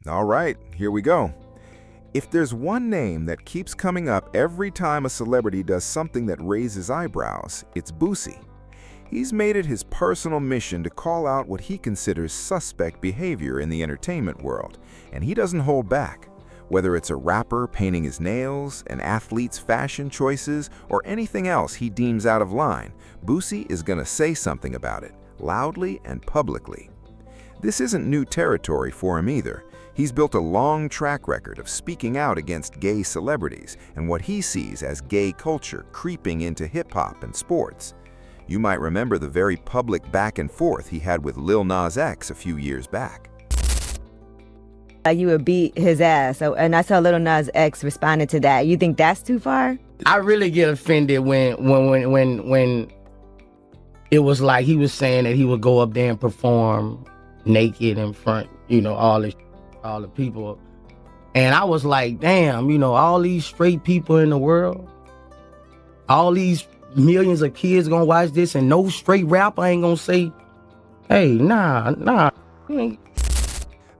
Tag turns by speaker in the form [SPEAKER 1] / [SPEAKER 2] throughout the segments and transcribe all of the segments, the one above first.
[SPEAKER 1] All right, here we go. If there's one name that keeps coming up every time a celebrity does something that raises eyebrows, it's Boosie. He's made it his personal mission to call out what he considers suspect behavior in the entertainment world, and he doesn't hold back. Whether it's a rapper painting his nails, an athlete's fashion choices, or anything else he deems out of line, Boosie is gonna say something about it, loudly and publicly. This isn't new territory for him either. He's built a long track record of speaking out against gay celebrities and what he sees as gay culture creeping into hip-hop and sports. You might remember the very public back and forth he had with Lil Nas X a few years back.
[SPEAKER 2] You would beat his ass. And I saw Lil Nas X responded to that. You think that's too far?
[SPEAKER 3] I really get offended when it was like he was saying that he would go up there and perform naked in front, all the people. And I was like, damn, all these straight people in the world, all these millions of kids gonna watch this and no straight rapper ain't gonna say, hey, nah.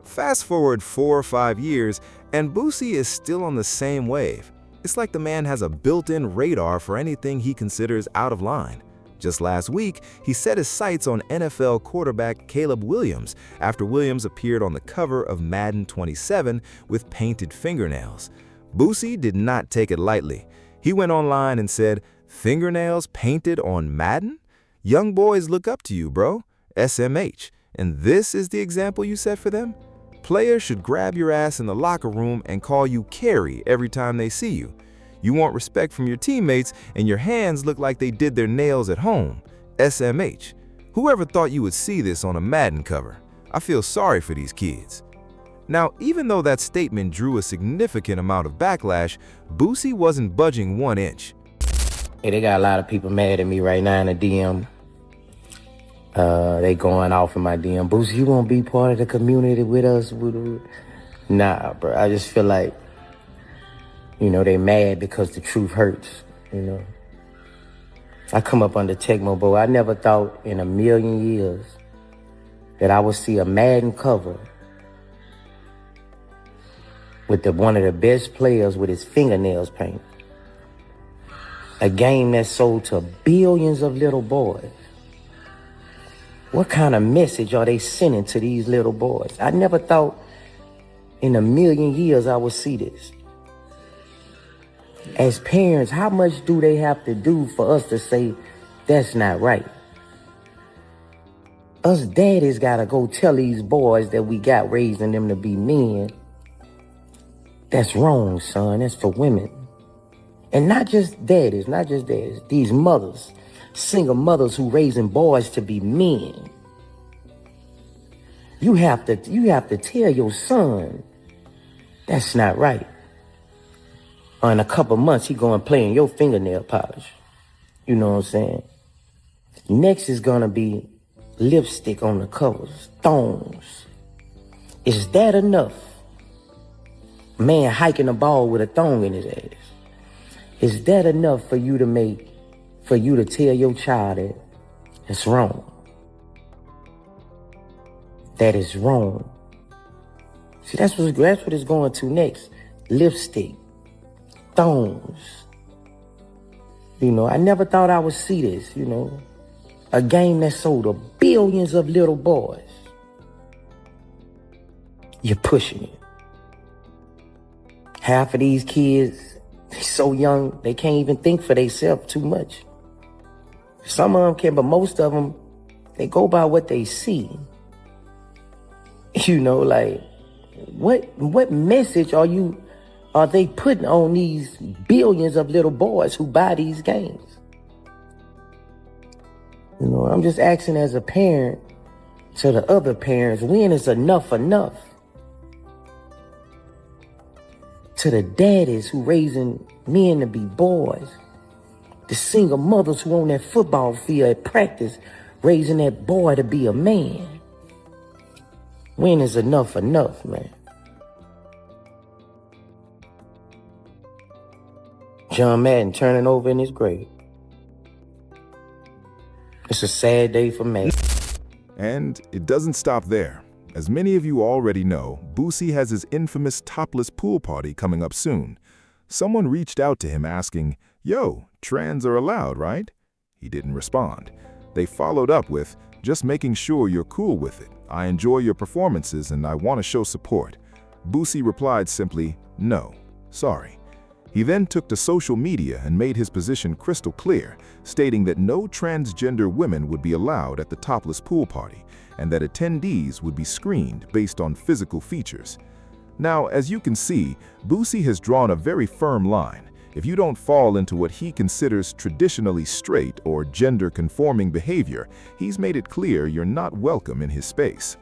[SPEAKER 1] Fast forward 4 or 5 years, and Boosie is still on the same wave. It's like the man has a built-in radar for anything he considers out of line. Just last week, he set his sights on NFL quarterback Caleb Williams after Williams appeared on the cover of Madden 27 with painted fingernails. Boosie did not take it lightly. He went online and said, "Fingernails painted on Madden? Young boys look up to you, bro. SMH. And this is the example you set for them? Players should grab your ass in the locker room and call you Carrie every time they see you. You want respect from your teammates and your hands look like they did their nails at home. SMH. Whoever thought you would see this on a Madden cover? I feel sorry for these kids." Now, even though that statement drew a significant amount of backlash, Boosie wasn't budging 1 inch.
[SPEAKER 3] Hey, they got a lot of people mad at me right now in the DM. They going off in my DM. Boosie, you gonna be part of the community with us? Nah, bro. I just feel like, they mad because the truth hurts, I come up under Tecmo, but I never thought in a million years that I would see a Madden cover with one of the best players with his fingernails painted. A game that sold to billions of little boys. What kind of message are they sending to these little boys? I never thought in a million years I would see this. As parents, how much do they have to do for us to say that's not right? Us daddies gotta go tell these boys that we got raising them to be men. That's wrong, son. That's for women. And not just daddies. These mothers, single mothers who raising boys to be men. You have to tell your son that's not right. Or in a couple months, he going to play in your fingernail polish. You know what I'm saying? Next is going to be lipstick on the covers, thongs. Is that enough? Man hiking a ball with a thong in his ass. Is that enough for you to tell your child that it's wrong? That is wrong. See, that's what it's going to next. Lipstick, thongs. I never thought I would see this, A game that sold to billions of little boys. You're pushing it. Half of these kids, they're so young, they can't even think for themselves too much. Some of them can, but most of them, they go by what they see. What message are they putting on these billions of little boys who buy these games? I'm just asking as a parent to the other parents, when is enough? To the daddies who raising men to be boys, the single mothers who on that football field at practice raising that boy to be a man. When is enough, man? John Madden turning over in his grave. It's a sad day for Madden.
[SPEAKER 1] And it doesn't stop there. As many of you already know, Boosie has his infamous topless pool party coming up soon. Someone reached out to him asking, "Yo, trans are allowed, right?" He didn't respond. They followed up with, "Just making sure you're cool with it. I enjoy your performances and I want to show support." Boosie replied simply, "No, sorry." He then took to social media and made his position crystal clear, stating that no transgender women would be allowed at the topless pool party and that attendees would be screened based on physical features. Now, as you can see, Boosie has drawn a very firm line. If you don't fall into what he considers traditionally straight or gender-conforming behavior, he's made it clear you're not welcome in his space.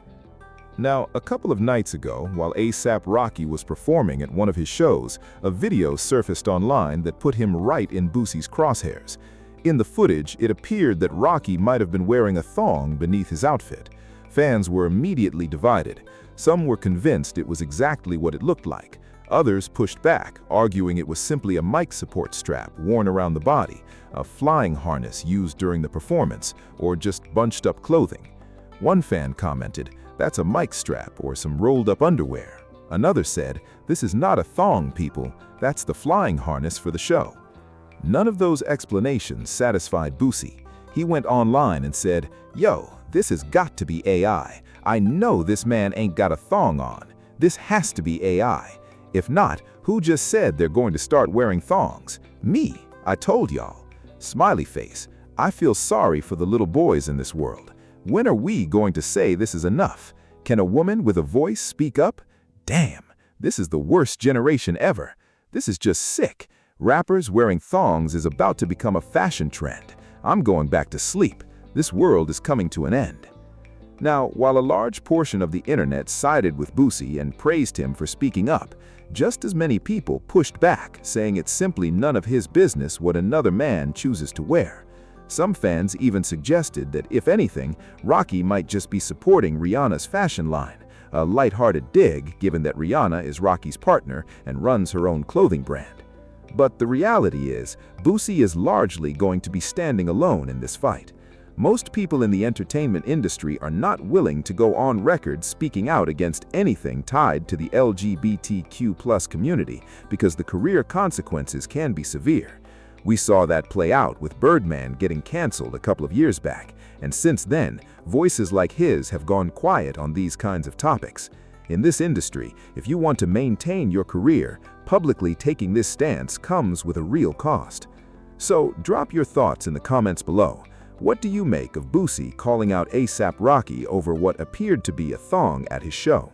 [SPEAKER 1] Now, a couple of nights ago, while A$AP Rocky was performing at one of his shows, a video surfaced online that put him right in Boosie's crosshairs. In the footage, it appeared that Rocky might have been wearing a thong beneath his outfit. Fans were immediately divided. Some were convinced it was exactly what it looked like. Others pushed back, arguing it was simply a mic support strap worn around the body, a flying harness used during the performance, or just bunched-up clothing. One fan commented, "That's a mic strap or some rolled-up underwear." Another said, "This is not a thong, people. That's the flying harness for the show." None of those explanations satisfied Boosie. He went online and said, "Yo, this has got to be AI. I know this man ain't got a thong on. This has to be AI. If not, who just said they're going to start wearing thongs? Me, I told y'all." Smiley face, "I feel sorry for the little boys in this world. When are we going to say this is enough? Can a woman with a voice speak up? Damn, this is the worst generation ever. This is just sick. Rappers wearing thongs is about to become a fashion trend. I'm going back to sleep. This world is coming to an end." Now, while a large portion of the internet sided with Boosie and praised him for speaking up, just as many people pushed back, saying it's simply none of his business what another man chooses to wear. Some fans even suggested that, if anything, Rocky might just be supporting Rihanna's fashion line, a lighthearted dig given that Rihanna is Rocky's partner and runs her own clothing brand. But the reality is, Boosie is largely going to be standing alone in this fight. Most people in the entertainment industry are not willing to go on record speaking out against anything tied to the LGBTQ+ community because the career consequences can be severe. We saw that play out with Birdman getting canceled a couple of years back, and since then, voices like his have gone quiet on these kinds of topics. In this industry, if you want to maintain your career, publicly taking this stance comes with a real cost. So drop your thoughts in the comments below. What do you make of Boosie calling out A$AP Rocky over what appeared to be a thong at his show?